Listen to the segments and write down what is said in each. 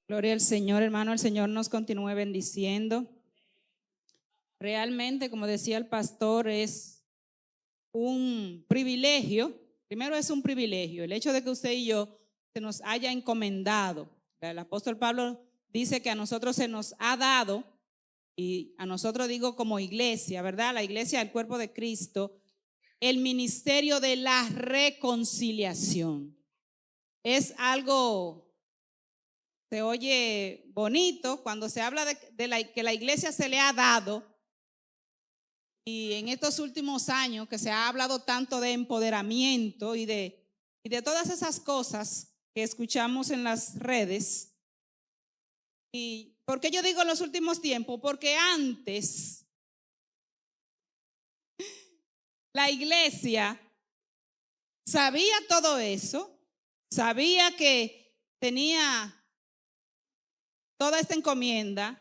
Gloria al Señor, hermano. El Señor nos continúe bendiciendo. Realmente, como decía el pastor, es un privilegio. Primero es un privilegio el hecho de que usted y yo se nos haya encomendado. El apóstol Pablo dice que a nosotros se nos ha dado, y a nosotros digo como iglesia, ¿verdad? La iglesia del cuerpo de Cristo, el ministerio de la reconciliación. Es algo, se oye bonito cuando se habla de que la iglesia se le ha dado. Y en estos últimos años que se ha hablado tanto de empoderamiento y de todas esas cosas que escuchamos en las redes. ¿Y por qué yo digo en los últimos tiempos? Porque antes la iglesia sabía todo eso, sabía que tenía toda esta encomienda,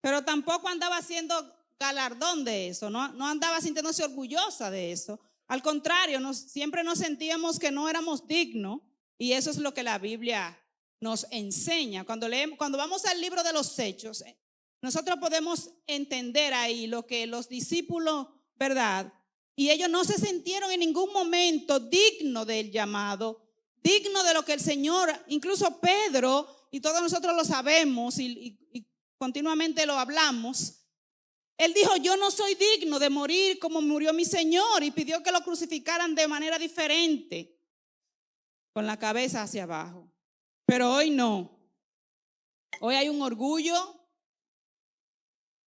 pero tampoco andaba haciendo galardón de eso, no andaba sintiéndose orgullosa de eso. Al contrario, siempre nos sentíamos que no éramos dignos, y eso es lo que la Biblia nos enseña. Cuando vamos al libro de los Hechos, nosotros podemos entender ahí lo que los discípulos, ¿verdad? Y ellos no se sintieron en ningún momento dignos del llamado, dignos de lo que el Señor, incluso Pedro, y todos nosotros lo sabemos y continuamente lo hablamos. Él dijo: yo no soy digno de morir como murió mi Señor, y pidió que lo crucificaran de manera diferente, con la cabeza hacia abajo. Pero hoy no. Hoy hay un orgullo.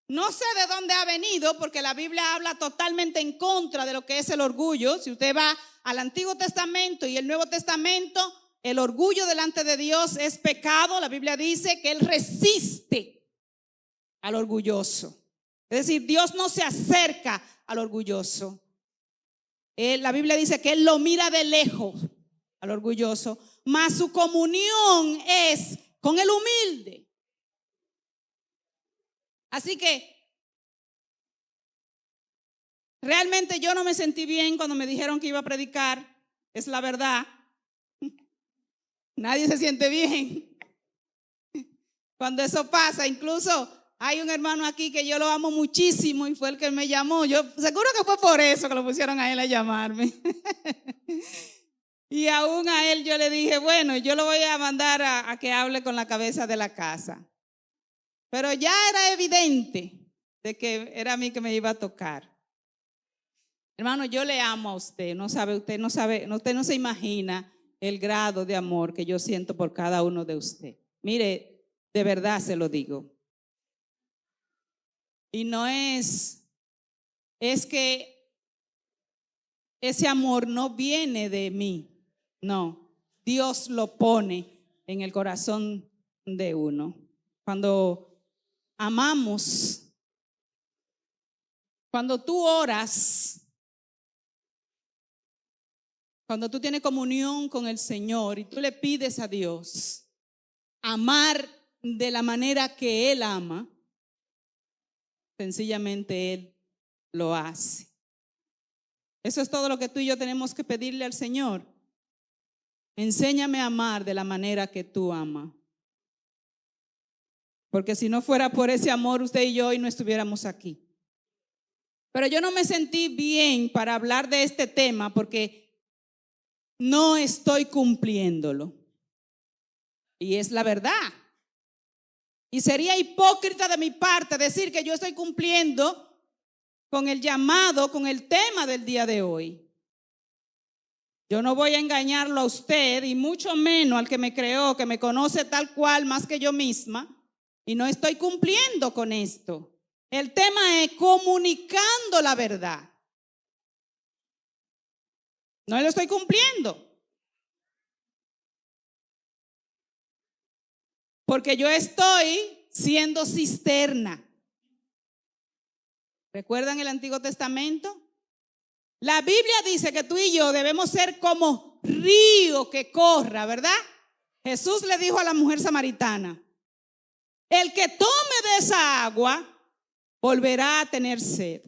No sé de dónde ha venido, porque la Biblia habla totalmente en contra de lo que es el orgullo. Si usted va al Antiguo Testamento y el Nuevo Testamento, el orgullo delante de Dios es pecado. La Biblia dice que Él resiste al orgulloso. Es decir, Dios no se acerca al orgulloso. La Biblia dice que Él lo mira de lejos al orgulloso, mas su comunión es con el humilde. Así que realmente yo no me sentí bien cuando me dijeron que iba a predicar. Es la verdad. Nadie se siente bien cuando eso pasa. Incluso hay un hermano aquí que yo lo amo muchísimo y fue el que me llamó. Yo seguro que fue por eso que lo pusieron a él a llamarme. Y aún a él yo le dije: bueno, yo lo voy a mandar a que hable con la cabeza de la casa. Pero ya era evidente de que era a mí que me iba a tocar. Hermano, yo le amo a usted. Usted no se imagina el grado de amor que yo siento por cada uno de usted. Mire, de verdad se lo digo. Y no es que ese amor no viene de mí. No, Dios lo pone en el corazón de uno. Cuando amamos, cuando tú oras, cuando tú tienes comunión con el Señor y tú le pides a Dios amar de la manera que Él ama, sencillamente Él lo hace. Eso es todo lo que tú y yo tenemos que pedirle al Señor. Enséñame a amar de la manera que tú amas. Porque si no fuera por ese amor, usted y yo hoy no estuviéramos aquí. Pero yo no me sentí bien para hablar de este tema porque no estoy cumpliéndolo. Y es la verdad. Y sería hipócrita de mi parte decir que yo estoy cumpliendo con el llamado, con el tema del día de hoy. Yo no voy a engañarlo a usted, y mucho menos al que me creó, que me conoce tal cual más que yo misma, y no estoy cumpliendo con esto. El tema es comunicando la verdad. No lo estoy cumpliendo. Porque yo estoy siendo cisterna. ¿Recuerdan el Antiguo Testamento? La Biblia dice que tú y yo debemos ser como río que corra, ¿verdad? Jesús le dijo a la mujer samaritana: el que tome de esa agua volverá a tener sed,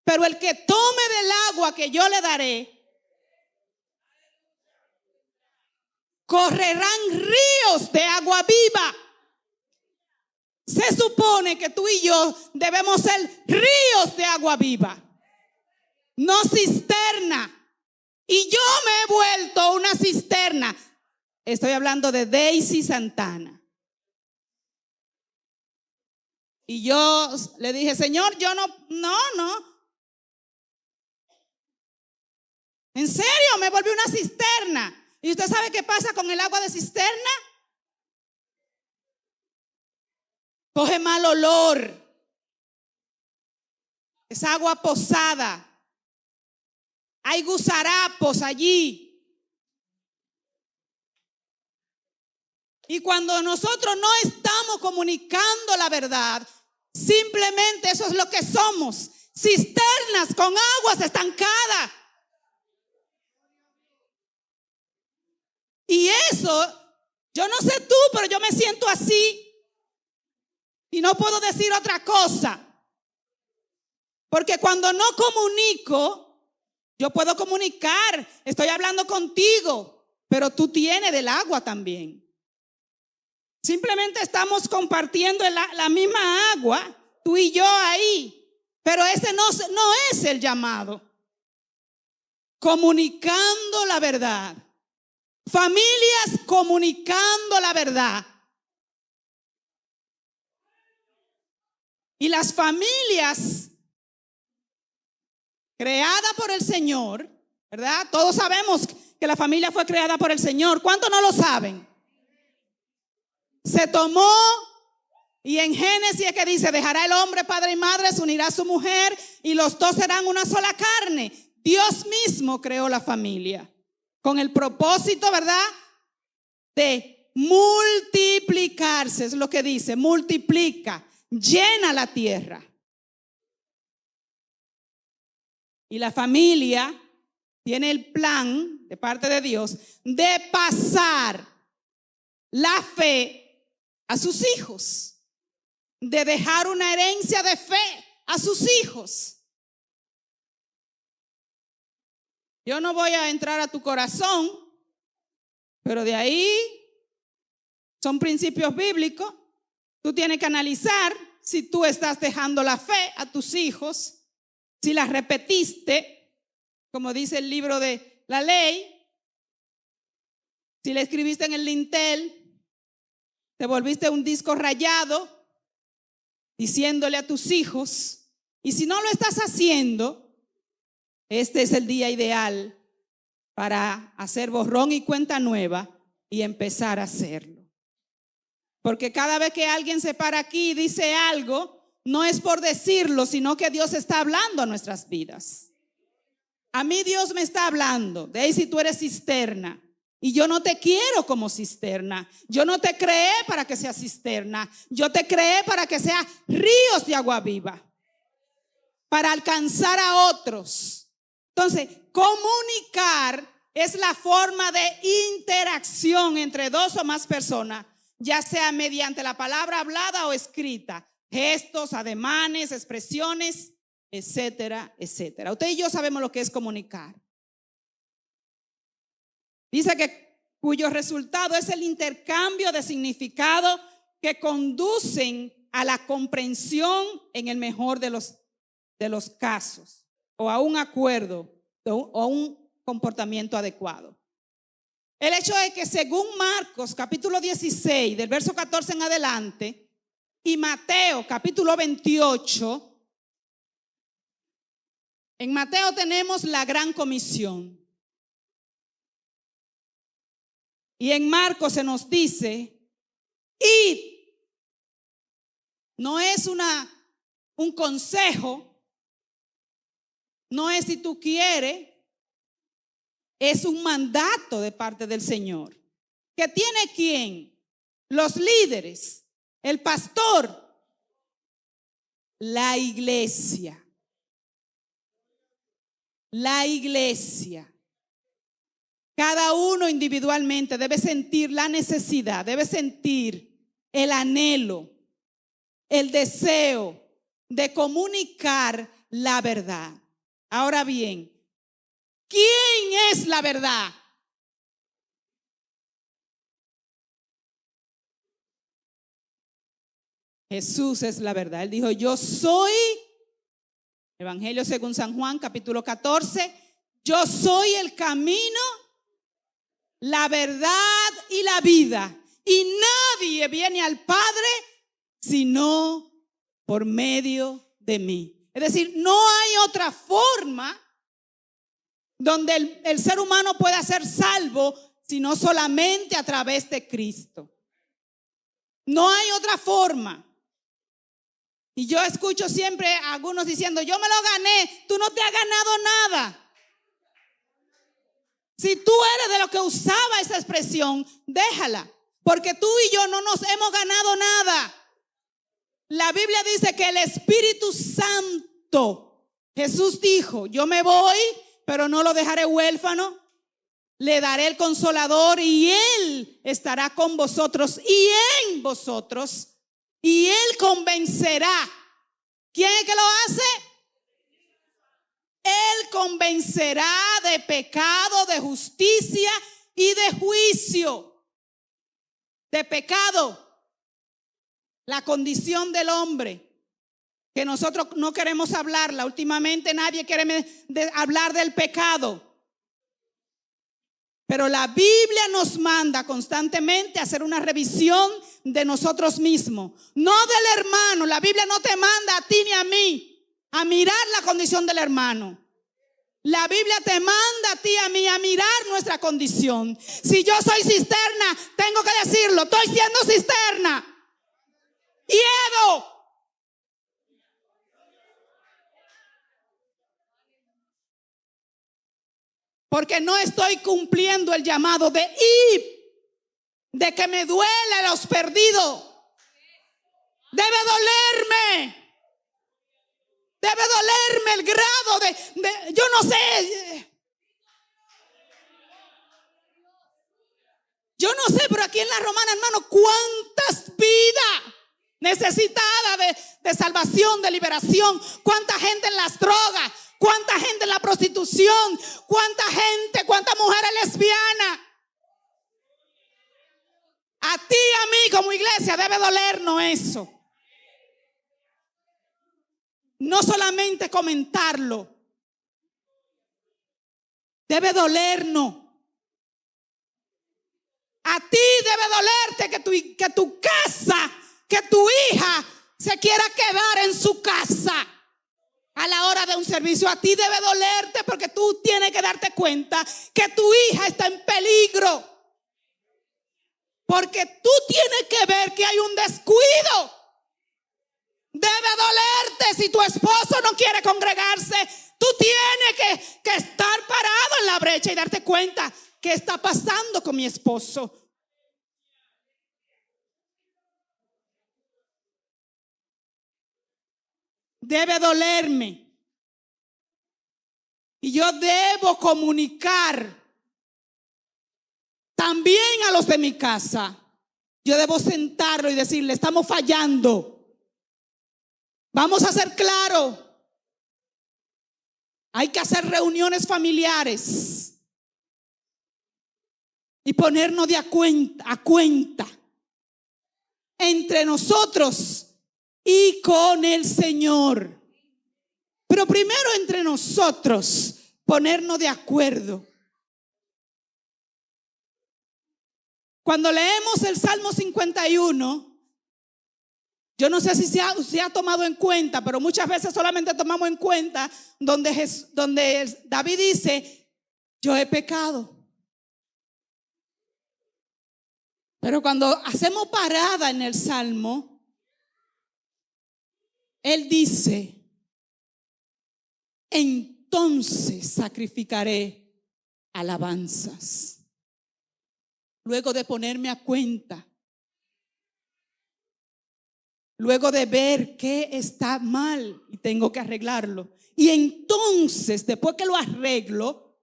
pero el que tome del agua que yo le daré, correrán ríos de agua viva. Se supone que tú y yo debemos ser ríos de agua viva, no cisterna. Y yo me he vuelto una cisterna. Estoy hablando de Daisy Santana. Y yo le dije, Señor, yo no. En serio, me volví una cisterna. ¿Y usted sabe qué pasa con el agua de cisterna? Coge mal olor. Es agua posada. Hay gusarapos allí. Y cuando nosotros no estamos comunicando la verdad, simplemente eso es lo que somos. Cisternas con aguas estancadas. Y eso, yo no sé tú, pero yo me siento así. Y no puedo decir otra cosa. Porque cuando no comunico, yo puedo comunicar. Estoy hablando contigo, pero tú tienes del agua también. Simplemente estamos compartiendo la misma agua, tú y yo ahí. Pero ese no es el llamado. Comunicando la verdad. Familias comunicando la verdad. Y las familias creadas por el Señor, ¿verdad? Todos sabemos que la familia fue creada por el Señor. ¿Cuántos no lo saben? Se tomó, y en Génesis es que dice, dejará el hombre padre y madre, se unirá a su mujer y los dos serán una sola carne. Dios mismo creó la familia con el propósito, ¿verdad?, de multiplicarse. Es lo que dice, multiplica, llena la tierra. Y la familia tiene el plan de parte de Dios de pasar la fe a sus hijos, de dejar una herencia de fe a sus hijos. Yo no voy a entrar a tu corazón, pero de ahí son principios bíblicos. Tú tienes que analizar si tú estás dejando la fe a tus hijos, si la repetiste, como dice el libro de la ley, si la escribiste en el lintel, te volviste un disco rayado diciéndole a tus hijos. Y si no lo estás haciendo, este es el día ideal para hacer borrón y cuenta nueva y empezar a hacerlo. Porque cada vez que alguien se para aquí y dice algo, no es por decirlo, sino que Dios está hablando a nuestras vidas. A mí Dios me está hablando. Daisy, tú eres cisterna. Y yo no te quiero como cisterna. Yo no te creé para que seas cisterna. Yo te creé para que seas ríos de agua viva, para alcanzar a otros. Entonces, comunicar es la forma de interacción entre dos o más personas, ya sea mediante la palabra hablada o escrita, gestos, ademanes, expresiones, etcétera, etcétera. Usted y yo sabemos lo que es comunicar. Dice que cuyo resultado es el intercambio de significado que conducen a la comprensión en el mejor de los casos, o a un acuerdo o a un comportamiento adecuado. El hecho es que según Marcos capítulo 16 del verso 14 en adelante y Mateo capítulo 28, en Mateo tenemos la gran comisión. Y en Marcos se nos dice, id. No es un consejo, no es si tú quieres, es un mandato de parte del Señor. ¿Que tiene quién? Los líderes, el pastor, la iglesia. La iglesia. Cada uno individualmente debe sentir la necesidad, debe sentir el anhelo, el deseo de comunicar la verdad. Ahora bien, ¿quién es la verdad? Jesús es la verdad. Él dijo, yo soy, Evangelio según San Juan, capítulo 14, yo soy el camino, la verdad y la vida. Y nadie viene al Padre sino por medio de mí. Es decir, no hay otra forma donde el ser humano pueda ser salvo sino solamente a través de Cristo. No hay otra forma. Y yo escucho siempre a algunos diciendo, yo me lo gané. Tú no te has ganado nada. Si tú eres de los que usaba esa expresión, déjala, porque tú y yo no nos hemos ganado nada. La Biblia dice que el Espíritu Santo, Jesús dijo, yo me voy, pero no lo dejaré huérfano. Le daré el Consolador y Él estará con vosotros y en vosotros. Y Él convencerá. ¿Quién es que lo hace? Él convencerá de pecado, de justicia y de juicio. De pecado, la condición del hombre, que nosotros no queremos hablarla. Últimamente nadie quiere hablar del pecado. Pero la Biblia nos manda constantemente a hacer una revisión de nosotros mismos, no del hermano. La Biblia no te manda a ti ni a mí a mirar la condición del hermano. La Biblia te manda a ti y a mí a mirar nuestra condición. Si yo soy cisterna, tengo que decirlo, estoy siendo cisterna. Hiedo. Porque no estoy cumpliendo el llamado de ir, de que me duele los perdidos. Debe dolerme. Debe dolerme el grado de yo no sé. Yo no sé, pero aquí en la Romana, hermano, cuántas vidas necesitadas de salvación, de liberación. Cuánta gente en las drogas. Cuánta gente en la prostitución. Cuánta gente, cuántas mujeres lesbianas. A ti y a mí como iglesia debe dolernos eso. No solamente comentarlo. Debe dolernos. A ti debe dolerte que tu casa, que tu hija se quiera quedar en su casa a la hora de un servicio. A ti debe dolerte porque tú tienes que darte cuenta que tu hija está en peligro. Porque tú tienes que ver que hay un descuido. Debe dolerte si tu esposo no quiere congregarse. Tú tienes que estar parado en la brecha y darte cuenta qué está pasando con mi esposo. Debe dolerme. Y yo debo comunicar también a los de mi casa. Yo debo sentarlo y decirle, estamos fallando. Vamos a ser claros. Hay que hacer reuniones familiares y ponernos a cuenta entre nosotros y con el Señor. Pero primero entre nosotros ponernos de acuerdo. Cuando leemos el Salmo 51, yo no sé si se ha tomado en cuenta, pero muchas veces solamente tomamos en cuenta donde David dice, yo he pecado. Pero cuando hacemos parada en el Salmo, él dice, entonces sacrificaré alabanzas. Luego de ponerme a cuenta, luego de ver qué está mal y tengo que arreglarlo. Y entonces, después que lo arreglo,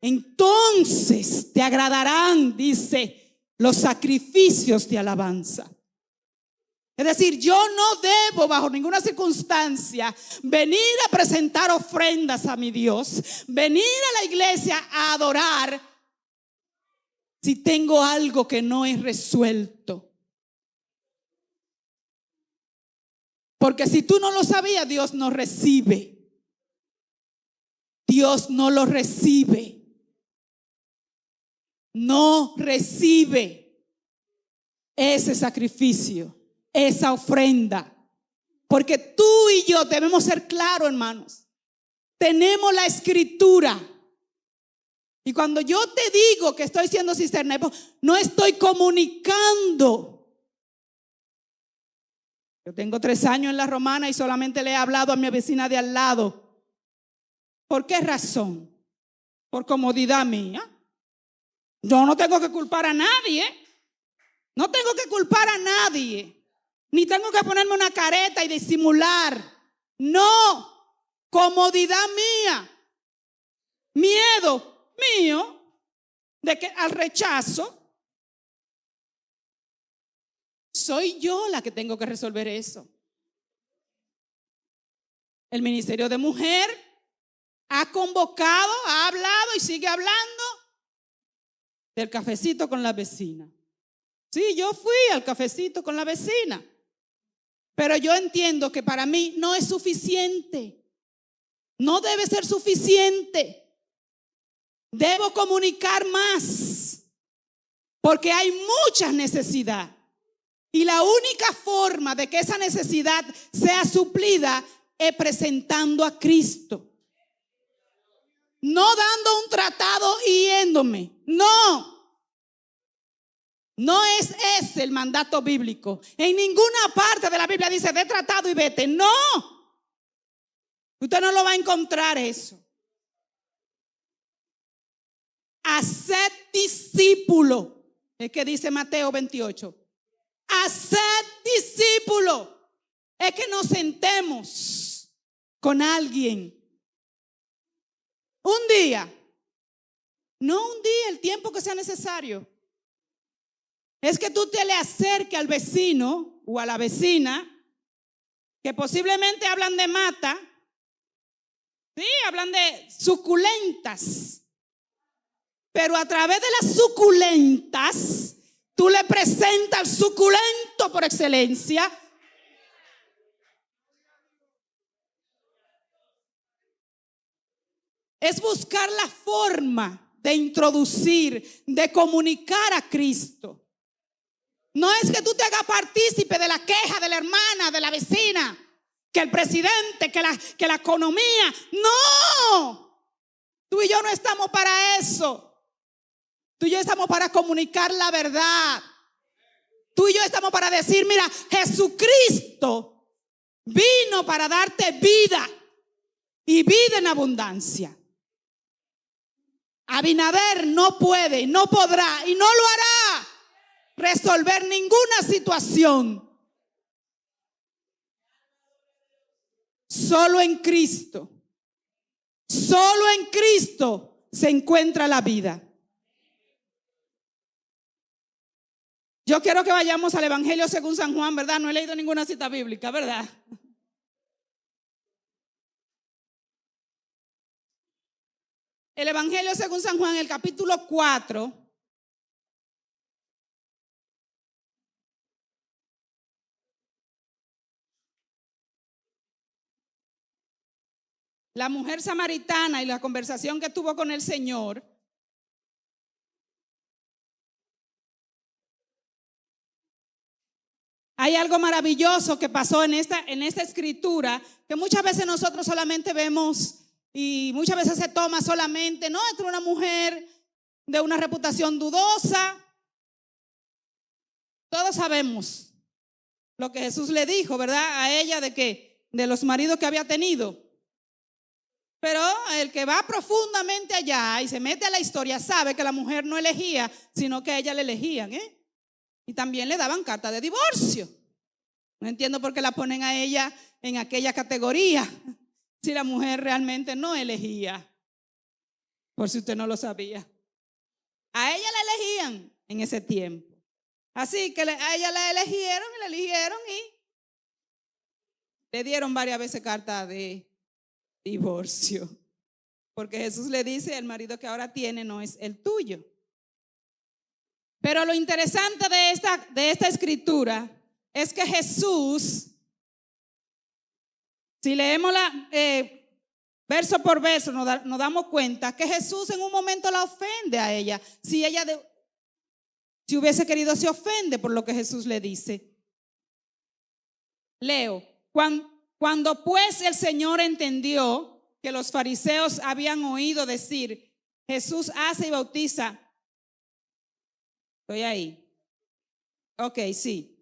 entonces te agradarán, dice, los sacrificios de alabanza. Es decir, yo no debo bajo ninguna circunstancia venir a presentar ofrendas a mi Dios, venir a la iglesia a adorar si tengo algo que no es resuelto. Porque si tú no lo sabías, Dios no recibe. Dios no lo recibe. No recibe ese sacrificio, esa ofrenda. Porque tú y yo debemos ser claros, hermanos. Tenemos la escritura. Y cuando yo te digo que estoy siendo cisterna, no estoy comunicando. Yo tengo 3 años en la Romana y solamente le he hablado a mi vecina de al lado. ¿Por qué razón? Por comodidad mía. Yo no tengo que culpar a nadie. No tengo que culpar a nadie. Ni tengo que ponerme una careta y disimular. No. Comodidad mía. Miedo mío de que al rechazo. Soy yo la que tengo que resolver eso. El Ministerio de Mujer ha convocado, ha hablado y sigue hablando del cafecito con la vecina. Sí, yo fui al cafecito con la vecina. Pero yo entiendo que para mí no es suficiente. No debe ser suficiente. Debo comunicar más. Porque hay mucha necesidad. Y la única forma de que esa necesidad sea suplida es presentando a Cristo. No dando un tratado y yéndome. No. No es ese el mandato bíblico. En ninguna parte de la Biblia dice de tratado y vete. No. Usted no lo va a encontrar eso. Haced discípulo. Es que dice Mateo 28. Haced discípulo. Es que nos sentemos con alguien. Un día. No un día, el tiempo que sea necesario. Es que tú te le acerques al vecino o a la vecina que posiblemente hablan de mata. Sí, hablan de suculentas. Pero a través de las suculentas, tú le presentas al suculento por excelencia. Es buscar la forma de introducir, de comunicar a Cristo. No es que tú te hagas partícipe de la queja de la hermana, de la vecina, que el presidente, que la economía. No. Tú y yo no estamos para eso. Tú y yo estamos para comunicar la verdad. Tú y yo estamos para decir, mira, Jesucristo vino para darte vida y vida en abundancia. Abinader no puede, no podrá y no lo hará resolver ninguna situación. Solo en Cristo. Solo en Cristo se encuentra la vida. Yo quiero que vayamos al Evangelio según San Juan, ¿verdad? No he leído ninguna cita bíblica, ¿verdad? El Evangelio según San Juan, el capítulo 4. La mujer samaritana y la conversación que tuvo con el Señor. Hay algo maravilloso que pasó en esta escritura que muchas veces nosotros solamente vemos y muchas veces se toma solamente, no, entre una mujer de una reputación dudosa. Todos sabemos lo que Jesús le dijo, ¿verdad? A ella de los maridos que había tenido. Pero el que va profundamente allá y se mete a la historia sabe que la mujer no elegía, sino que a ella le elegían, y también le daban carta de divorcio. No entiendo por qué la ponen a ella en aquella categoría si la mujer realmente no elegía. Por si usted no lo sabía. A ella la elegían en ese tiempo. Así que a ella la eligieron y le dieron varias veces carta de divorcio. Porque Jesús le dice, el marido que ahora tiene no es el tuyo. Pero lo interesante de esta escritura es que Jesús Si leemos verso por verso, nos damos cuenta que Jesús en un momento la ofende a ella. Si hubiese querido, se ofende por lo que Jesús le dice. Leo, cuando pues el Señor entendió que los fariseos habían oído decir, Jesús hace y bautiza. Estoy ahí. Ok, sí.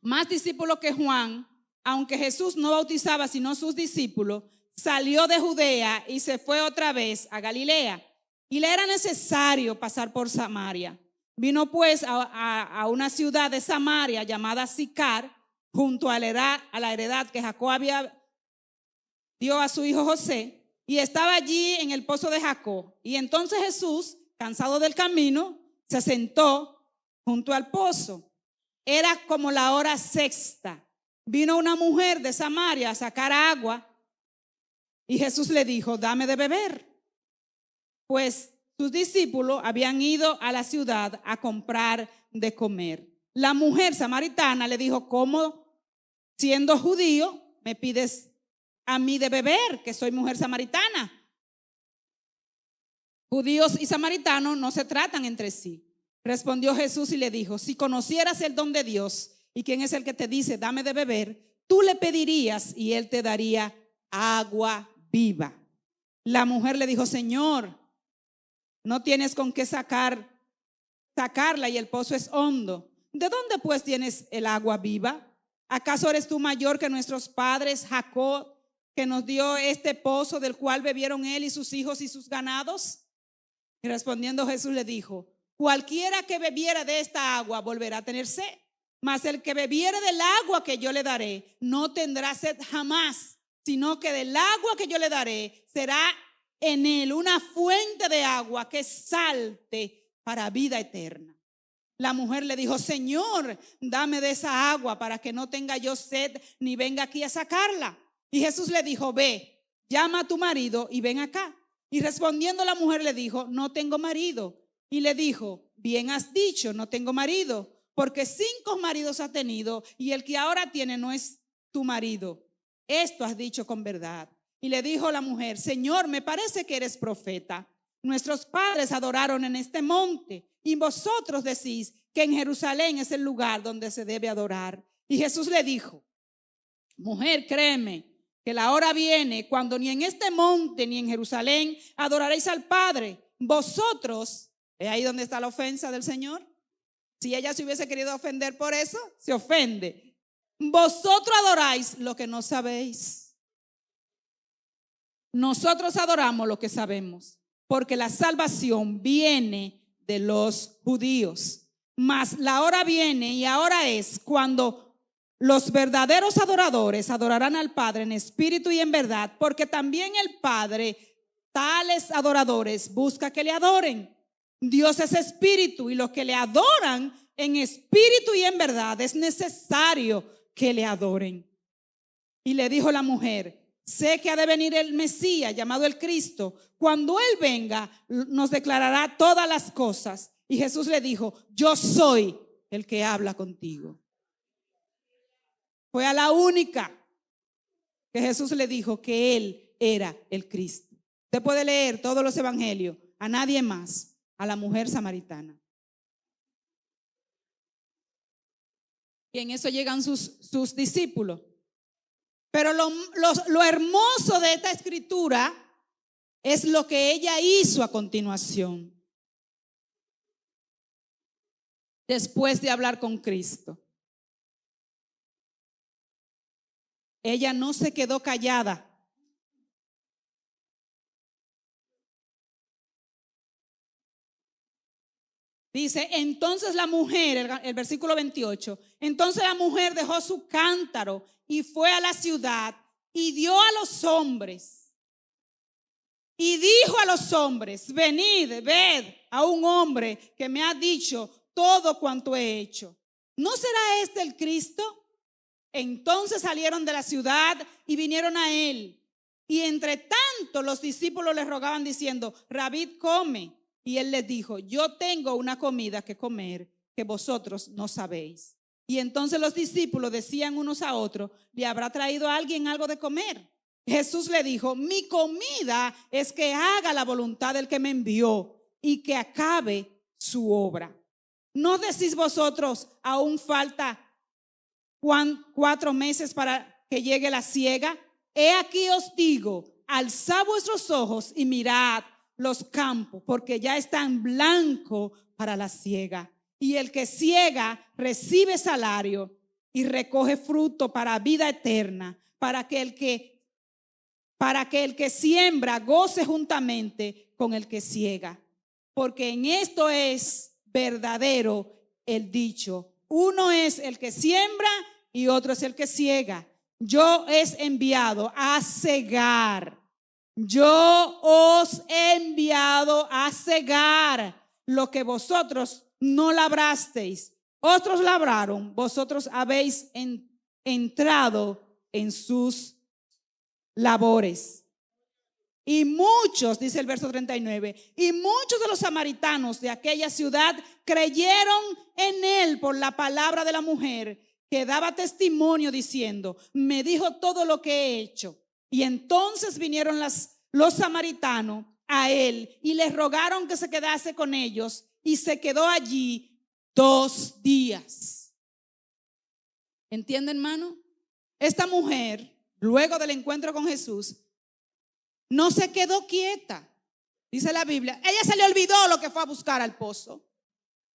Más discípulos que Juan, aunque Jesús no bautizaba sino sus discípulos, salió de Judea y se fue otra vez a Galilea. Y le era necesario pasar por Samaria. Vino pues a una ciudad de Samaria llamada Sicar, junto a la heredad que Jacob dio a su hijo José, y estaba allí en el pozo de Jacob. Y entonces Jesús, cansado del camino, se sentó junto al pozo. Era como la hora sexta. Vino una mujer de Samaria a sacar agua, y Jesús le dijo, dame de beber. Pues sus discípulos habían ido a la ciudad a comprar de comer. La mujer samaritana le dijo, ¿cómo siendo judío me pides a mí de beber, que soy mujer samaritana? Judíos y samaritanos no se tratan entre sí. Respondió Jesús y le dijo, si conocieras el don de Dios y quién es el que te dice, dame de beber, tú le pedirías y él te daría agua viva. La mujer le dijo, Señor, no tienes con qué sacarla y el pozo es hondo. ¿De dónde pues tienes el agua viva? ¿Acaso eres tú mayor que nuestros padres, Jacob, que nos dio este pozo del cual bebieron él y sus hijos y sus ganados? Y respondiendo Jesús le dijo, cualquiera que bebiera de esta agua volverá a tener sed, mas el que bebiere del agua que yo le daré no tendrá sed jamás, sino que del agua que yo le daré será en él una fuente de agua que salte para vida eterna. La mujer le dijo, Señor, dame de esa agua para que no tenga yo sed ni venga aquí a sacarla. Y Jesús le dijo, ve, llama a tu marido y ven acá. Y respondiendo la mujer le dijo, no tengo marido. Y le dijo, bien has dicho, no tengo marido, porque 5 maridos has tenido y el que ahora tiene no es tu marido. Esto has dicho con verdad. Y le dijo la mujer, Señor, me parece que eres profeta. Nuestros padres adoraron en este monte y vosotros decís que en Jerusalén es el lugar donde se debe adorar. Y Jesús le dijo, mujer, créeme que la hora viene cuando ni en este monte ni en Jerusalén adoraréis al Padre. Vosotros, ¿es ahí donde está la ofensa del Señor? Si ella se hubiese querido ofender por eso, se ofende. Vosotros adoráis lo que no sabéis. Nosotros adoramos lo que sabemos, porque la salvación viene de los judíos. Mas la hora viene y ahora es cuando los verdaderos adoradores adorarán al Padre en espíritu y en verdad, porque también el Padre tales adoradores busca que le adoren. Dios es espíritu y los que le adoran en espíritu y en verdad es necesario que le adoren. Y le dijo la mujer, sé que ha de venir el Mesías llamado el Cristo. Cuando Él venga nos declarará todas las cosas. Y Jesús le dijo, yo soy el que habla contigo. Fue a la única que Jesús le dijo que Él era el Cristo. Usted puede leer todos los evangelios, a nadie más, a la mujer samaritana. Y en eso llegan sus discípulos. Pero lo hermoso de esta escritura es lo que ella hizo a continuación, después de hablar con Cristo. Ella no se quedó callada. Dice, entonces la mujer, el versículo 28, entonces la mujer dejó su cántaro y fue a la ciudad y dio a los hombres y dijo a los hombres, venid, ved a un hombre que me ha dicho todo cuanto he hecho. ¿No será este el Cristo? Entonces salieron de la ciudad y vinieron a él. Y entre tanto los discípulos le rogaban diciendo, Rabí, come. Y él les dijo, yo tengo una comida que comer que vosotros no sabéis. Y entonces los discípulos decían unos a otros: ¿le habrá traído a alguien algo de comer? Jesús le dijo: mi comida es que haga la voluntad del que me envió y que acabe su obra. ¿No decís vosotros, aún falta 4 meses para que llegue la siega? He aquí os digo, alzad vuestros ojos y mirad los campos, porque ya están blancos para la siega. Y el que siega recibe salario y recoge fruto para vida eterna, para que el que siembra goce juntamente con el que siega. Porque en esto es verdadero el dicho: uno es el que siembra y otro es el que siega. Yo es enviado a cegar. Yo os he enviado a cegar lo que vosotros no labrasteis. Otros labraron, vosotros habéis entrado en sus labores. Y muchos, dice el verso 39, y muchos de los samaritanos de aquella ciudad creyeron en él por la palabra de la mujer, que daba testimonio diciendo: me dijo todo lo que he hecho. Y entonces vinieron los samaritanos a él y les rogaron que se quedase con ellos, y se quedó allí 2 días. ¿Entiende, hermano? Esta mujer, luego del encuentro con Jesús, no se quedó quieta. Dice la Biblia, ella se le olvidó lo que fue a buscar al pozo.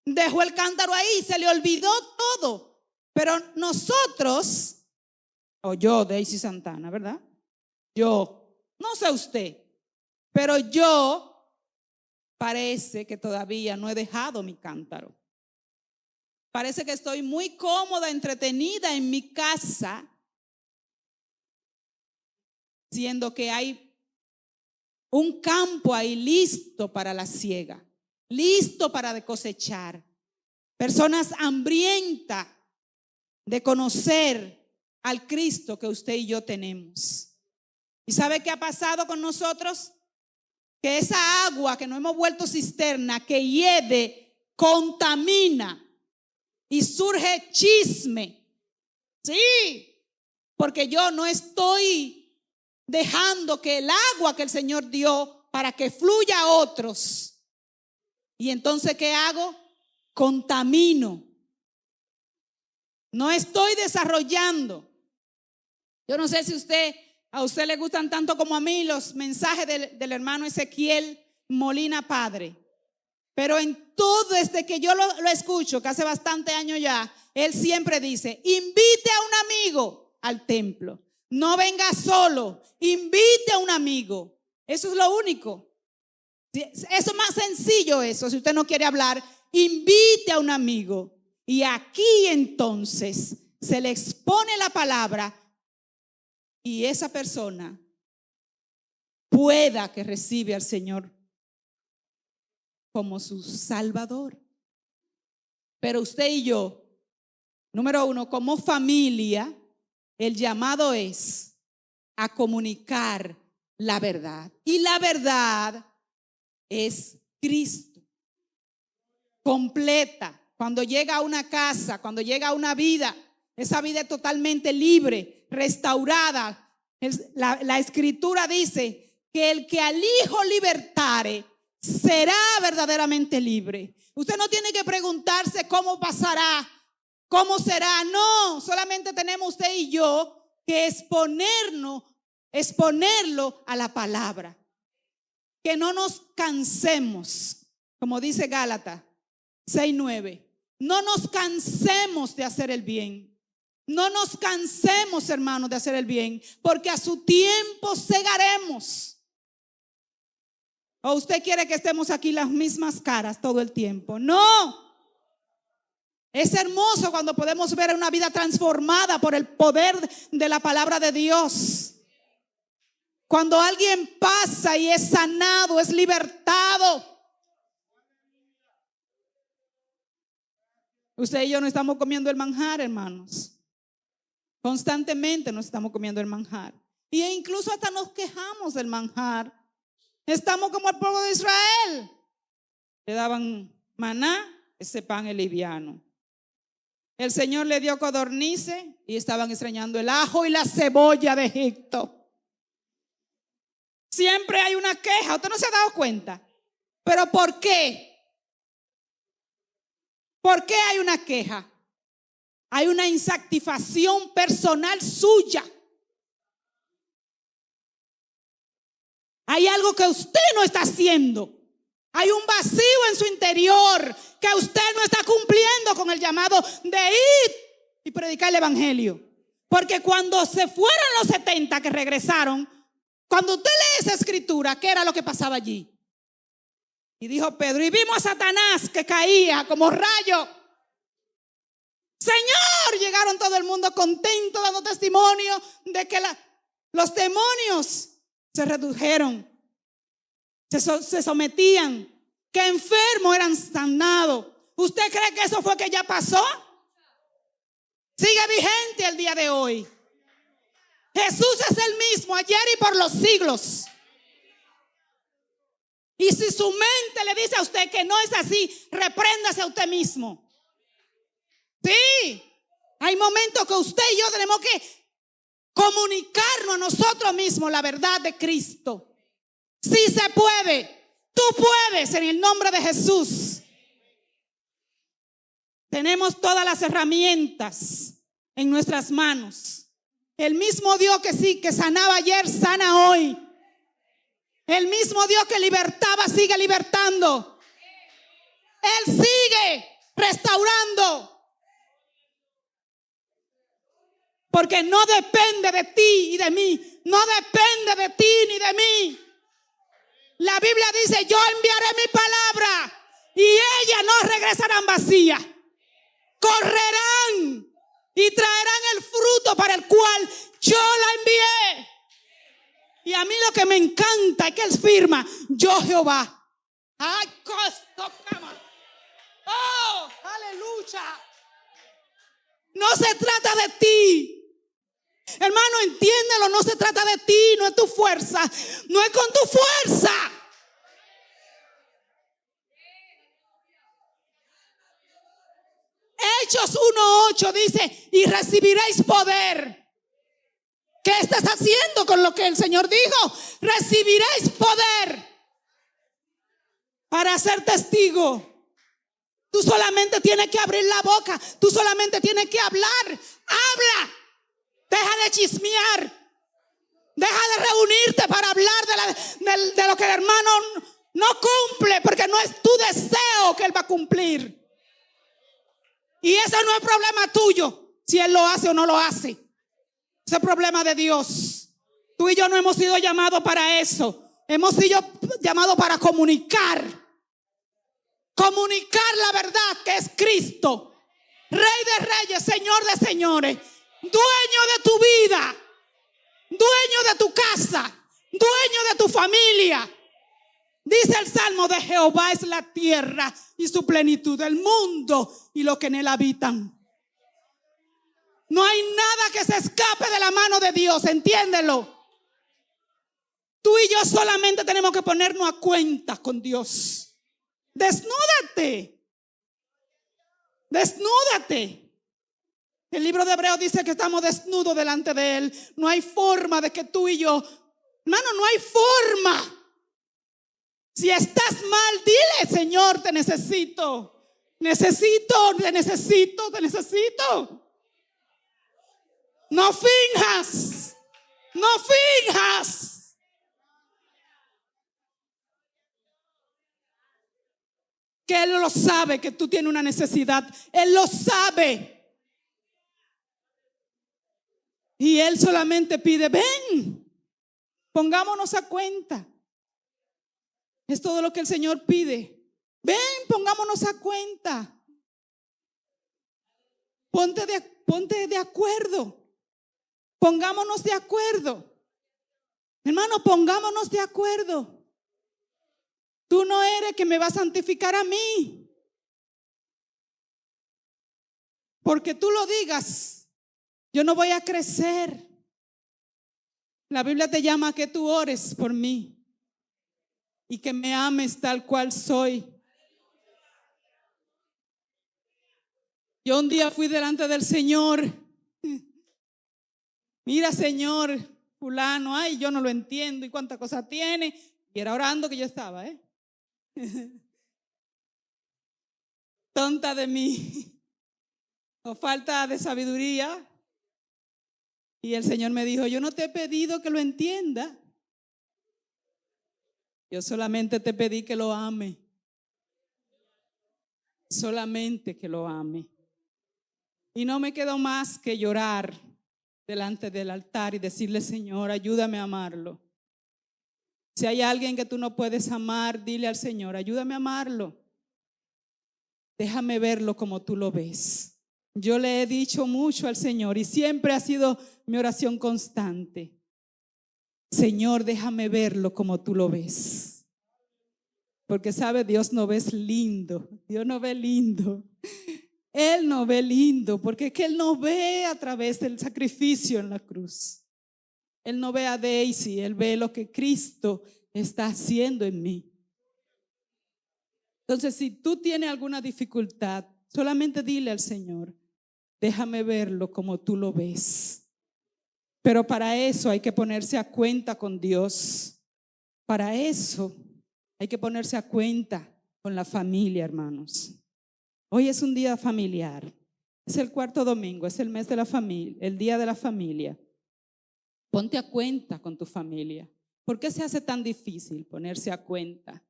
Dejó el cántaro ahí, se le olvidó todo. Pero nosotros, o yo, Daisy Santana, ¿verdad? Yo, no sé usted, pero yo parece que todavía no he dejado mi cántaro. Parece que estoy muy cómoda, entretenida en mi casa, siendo que hay un campo ahí listo para la siega, listo para cosechar. Personas hambrientas de conocer al Cristo que usted y yo tenemos. ¿Y sabe qué ha pasado con nosotros? Que esa agua que nos hemos vuelto cisterna, que hiede, contamina y surge chisme. Sí, porque yo no estoy dejando que el agua que el Señor dio para que fluya a otros. Y entonces, ¿qué hago? Contamino. No estoy desarrollando. Yo no sé si a usted le gustan tanto como a mí los mensajes del hermano Ezequiel Molina Padre. Pero en todo, desde que yo lo escucho, que hace bastante años ya, él siempre dice: invite a un amigo al templo. No venga solo, invite a un amigo. Eso es lo único. Eso es más sencillo eso. Si usted no quiere hablar, invite a un amigo. Y aquí entonces se le expone la palabra y esa persona pueda que recibe al Señor como su Salvador. Pero usted y yo, número 1, como familia, el llamado es a comunicar la verdad. Y la verdad es Cristo. Completa. Cuando llega a una casa, cuando llega a una vida, esa vida es totalmente libre, restaurada. La Escritura dice que el que al Hijo libertare será verdaderamente libre. Usted no tiene que preguntarse cómo pasará, cómo será. No, solamente tenemos usted y yo que exponerlo a la palabra. Que no nos cansemos, como dice Gálatas 6:9. No nos cansemos de hacer el bien. No nos cansemos, hermanos, de hacer el bien, porque a su tiempo segaremos. ¿O usted quiere que estemos aquí las mismas caras todo el tiempo? No. Es hermoso cuando podemos ver una vida transformada por el poder de la palabra de Dios. Cuando alguien pasa y es sanado, es libertado. Usted y yo no estamos comiendo el manjar, hermanos. Constantemente nos estamos comiendo el manjar. Y incluso hasta nos quejamos del manjar. Estamos como el pueblo de Israel. Le daban maná, ese pan es liviano. El Señor le dio codornices y estaban extrañando el ajo y la cebolla de Egipto. Siempre hay una queja. ¿Usted no se ha dado cuenta? ¿Pero por qué? ¿Por qué hay una queja? Hay una insatisfacción personal suya. Hay algo que usted no está haciendo. Hay un vacío en su interior que usted no está cumpliendo con el llamado de ir y predicar el evangelio. Porque cuando se fueron los 70 que regresaron, cuando usted lee esa escritura, ¿qué era lo que pasaba allí? Y dijo Pedro, y vimos a Satanás que caía como rayo. Señor, llegaron todo el mundo contento dando testimonio de que los demonios se redujeron, se sometían, que enfermos eran sanados. ¿Usted cree que eso fue que ya pasó? Sigue vigente el día de hoy. Jesús es el mismo ayer y por los siglos. Y si su mente le dice a usted que no es así, repréndase a usted mismo. Sí, hay momentos que usted y yo tenemos que comunicarnos a nosotros mismos la verdad de Cristo. Sí se puede, tú puedes en el nombre de Jesús. Tenemos todas las herramientas en nuestras manos. El mismo Dios que sanaba ayer, sana hoy. El mismo Dios que libertaba, sigue libertando. Él sigue restaurando. Porque no depende de ti y de mí. No depende de ti ni de mí. La Biblia dice, yo enviaré mi palabra y ellas no regresarán vacías. Correrán y traerán el fruto para el cual yo la envié. Y a mí lo que me encanta es que él firma, yo Jehová. ¡Ay, costo, cama! ¡Oh, aleluya! No se trata de ti. Hermano, entiéndelo, no se trata de ti, no es tu fuerza, no es con tu fuerza. Hechos 1:8 dice, y recibiréis poder. ¿Qué estás haciendo con lo que el Señor dijo? Recibiréis poder para ser testigo. Tú solamente tienes que abrir la boca, tú solamente tienes que hablar. Habla. Deja de chismear. Deja de reunirte para hablar de lo que el hermano no cumple, porque no es tu deseo que él va a cumplir. Y ese no es problema tuyo, si él lo hace o no lo hace. Ese es problema de Dios. Tú y yo no hemos sido llamados para eso. Hemos sido llamados para comunicar. Comunicar la verdad que es Cristo. Rey de reyes, Señor de señores. Dueño de tu vida, dueño de tu casa, dueño de tu familia. Dice el Salmo, de Jehová es la tierra y su plenitud, el mundo y lo que en él habitan. No hay nada que se escape de la mano de Dios, entiéndelo. Tú y yo solamente tenemos que ponernos a cuenta con Dios. Desnúdate. Desnúdate. El libro de Hebreos dice que estamos desnudos delante de él. No hay forma de que tú y yo, hermano, no hay forma. Si estás mal, dile, Señor, te necesito. Necesito, te necesito, te necesito. No finjas. No finjas. Que él lo sabe, que tú tienes una necesidad. Él lo sabe. Y él solamente pide, ven, pongámonos a cuenta. Es todo lo que el Señor pide. Ven, pongámonos a cuenta. Ponte de acuerdo. Pongámonos de acuerdo. Hermano, pongámonos de acuerdo. Tú no eres que me va a santificar a mí. Porque tú lo digas. Yo no voy a crecer. La Biblia te llama a que tú ores por mí y que me ames tal cual soy. Yo un día fui delante del Señor. Mira, Señor, fulano, ay, yo no lo entiendo y cuánta cosa tiene. Y era orando que yo estaba, tonta de mí, o falta de sabiduría. Y el Señor me dijo, yo no te he pedido que lo entienda. Yo solamente te pedí que lo ame. Solamente que lo ame. Y no me quedó más que llorar delante del altar y decirle, Señor, ayúdame a amarlo. Si hay alguien que tú no puedes amar, dile al Señor, ayúdame a amarlo. Déjame verlo como tú lo ves. Yo le he dicho mucho al Señor y siempre ha sido mi oración constante. Señor, déjame verlo como tú lo ves. Porque sabe, Dios no ve lindo. Dios no ve lindo. Él no ve lindo, porque es que Él no ve a través del sacrificio en la cruz. Él no ve a Daisy, Él ve lo que Cristo está haciendo en mí. Entonces, si tú tienes alguna dificultad, solamente dile al Señor, déjame verlo como tú lo ves. Pero para eso hay que ponerse a cuenta con Dios. Para eso hay que ponerse a cuenta con la familia, hermanos. Hoy es un día familiar. Es el cuarto domingo, es el mes de la familia, el día de la familia. Ponte a cuenta con tu familia. ¿Por qué se hace tan difícil ponerse a cuenta?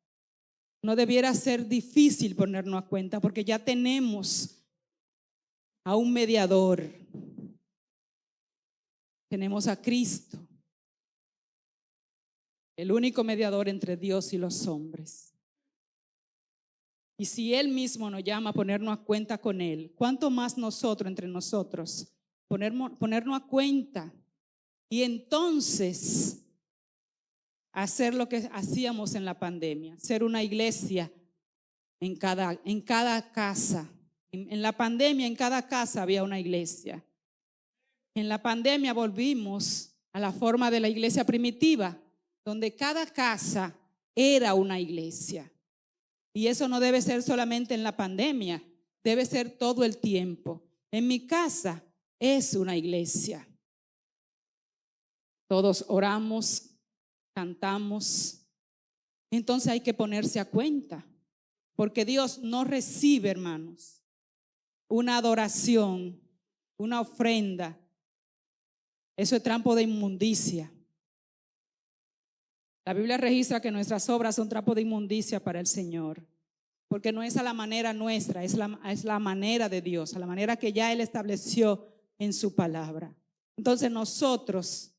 No debiera ser difícil ponernos a cuenta porque ya tenemos a un mediador. Tenemos a Cristo, el único mediador entre Dios y los hombres. Y si Él mismo nos llama a ponernos a cuenta con Él, ¿cuánto más nosotros entre nosotros ponernos a cuenta? Y entonces hacer lo que hacíamos en la pandemia, ser una iglesia en cada casa. En la pandemia en cada casa había una iglesia. En la pandemia volvimos a la forma de la iglesia primitiva, donde cada casa era una iglesia. Y eso no debe ser solamente en la pandemia, debe ser todo el tiempo. En mi casa es una iglesia. Todos oramos, cantamos. Entonces hay que ponerse a cuenta, porque Dios no recibe, hermanos, una adoración, una ofrenda. Eso es trapo de inmundicia. La Biblia registra que nuestras obras son trapo de inmundicia para el Señor, porque no es a la manera nuestra, es la manera de Dios, a la manera que ya Él estableció en su palabra. Entonces nosotros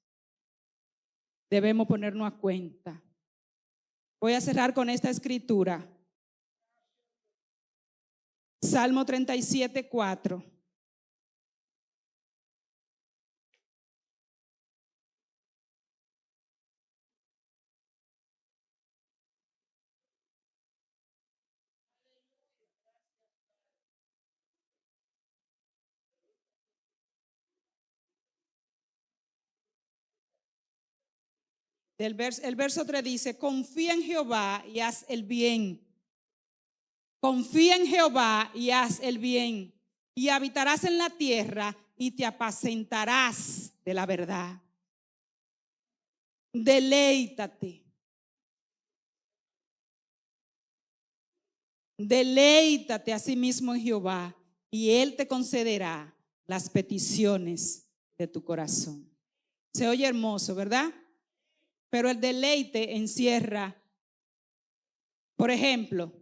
debemos ponernos a cuenta. Voy a cerrar con esta escritura. Salmo 37:4. El verso 3 dice, confía en Jehová y haz el bien. Confía en Jehová y haz el bien, y habitarás en la tierra y te apacentarás de la verdad. Deleítate. Deleítate a sí mismo en Jehová y Él te concederá las peticiones de tu corazón. Se oye hermoso, ¿verdad? Pero el deleite encierra, por ejemplo,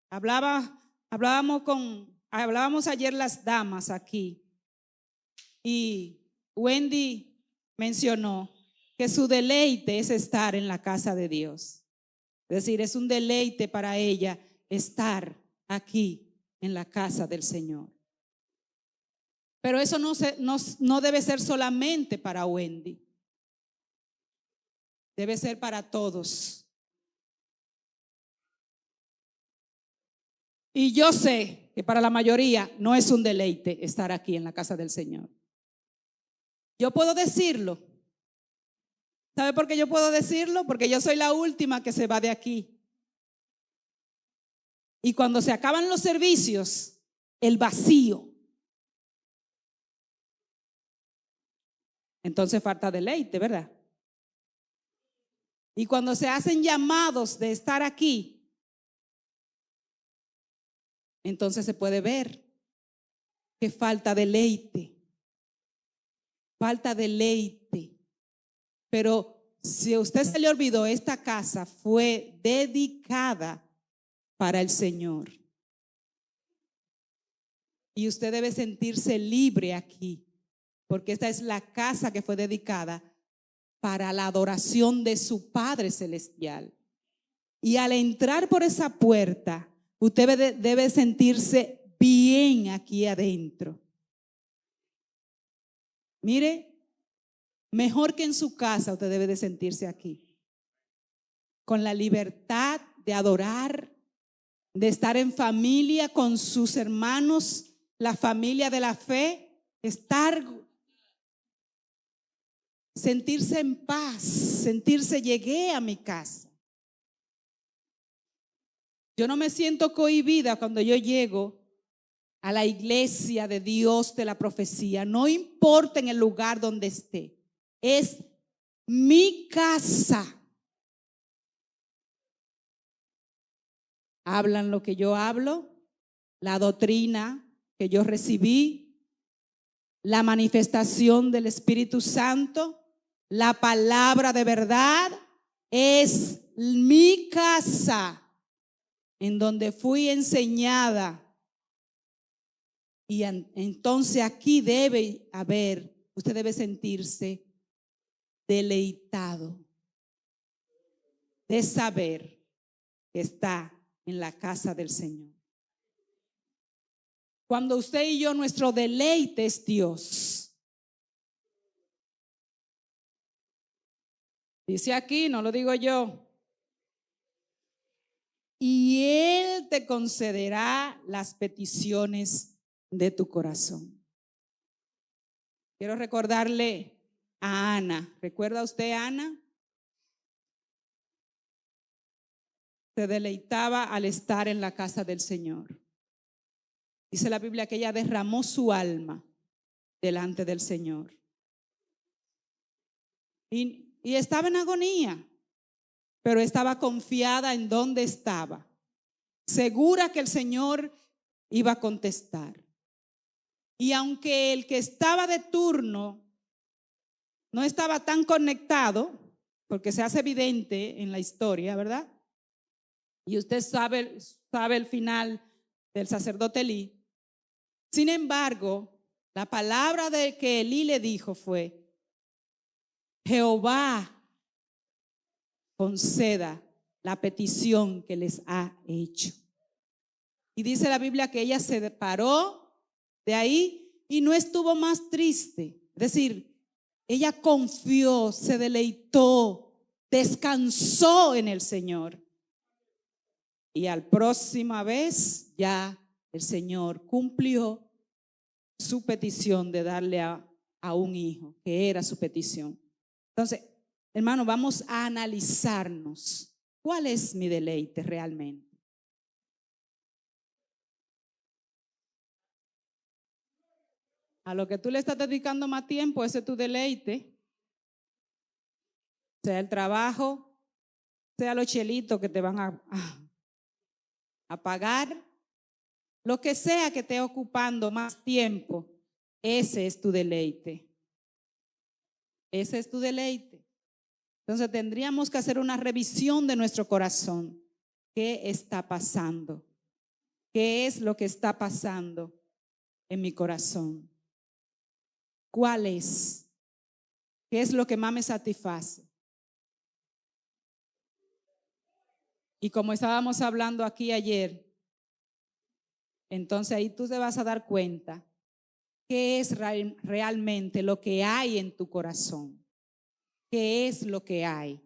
hablábamos ayer las damas aquí y Wendy mencionó que su deleite es estar en la casa de Dios. Es decir, es un deleite para ella estar aquí en la casa del Señor. Pero eso no debe ser solamente para Wendy. Debe ser para todos. Y yo sé que para la mayoría no es un deleite estar aquí en la casa del Señor. Yo puedo decirlo. ¿Sabe por qué yo puedo decirlo? Porque yo soy la última que se va de aquí. Y cuando se acaban los servicios, el vacío Entonces falta deleite, ¿verdad? Y cuando se hacen llamados de estar aquí, entonces se puede ver que falta deleite. Falta deleite. Pero si a usted se le olvidó, esta casa fue dedicada para el Señor. Y usted debe sentirse libre aquí, porque esta es la casa que fue dedicada para la adoración de su Padre Celestial. Y al entrar por esa puerta, usted debe sentirse bien aquí adentro. Mire, mejor que en su casa usted debe de sentirse aquí, con la libertad de adorar, de estar en familia con sus hermanos, la familia de la fe, sentirse en paz, sentirse llegué a mi casa. Yo no me siento cohibida cuando yo llego a la iglesia de Dios de la profecía, no importa en el lugar donde esté, es mi casa. Hablan lo que yo hablo, la doctrina que yo recibí, la manifestación del Espíritu Santo, la palabra de verdad, es mi casa en donde fui enseñada. Y entonces aquí debe haber, usted debe sentirse deleitado de saber que está en la casa del Señor. Cuando usted y yo, nuestro deleite es Dios. Dice aquí, no lo digo yo. Y Él te concederá las peticiones de tu corazón. Quiero recordarle a Ana. ¿Recuerda usted a Ana? Se deleitaba al estar en la casa del Señor. Dice la Biblia que ella derramó su alma delante del Señor. Y estaba en agonía, pero estaba confiada en dónde estaba, segura que el Señor iba a contestar. Y aunque el que estaba de turno no estaba tan conectado, porque se hace evidente en la historia, ¿verdad? Y usted sabe el final del sacerdote Elí. Sin embargo, la palabra de que Elí le dijo fue: Jehová conceda la petición que les ha hecho. Y dice la Biblia que ella se paró de ahí y no estuvo más triste. Es decir, ella confió, se deleitó, descansó en el Señor. Y al próxima vez ya el Señor cumplió su petición de darle a un hijo, que era su petición. Entonces, hermano, vamos a analizarnos. ¿Cuál es mi deleite realmente? A lo que tú le estás dedicando más tiempo, ese es tu deleite. Sea el trabajo, sea los chelitos que te van a pagar, lo que sea que esté ocupando más tiempo, ese es tu deleite. Ese es tu deleite. Entonces tendríamos que hacer una revisión de nuestro corazón. ¿Qué está pasando? ¿Qué es lo que está pasando en mi corazón? ¿Cuál es? ¿Qué es lo que más me satisface? Y como estábamos hablando aquí ayer, entonces ahí tú te vas a dar cuenta qué es realmente lo que hay en tu corazón. ¿Qué es lo que hay?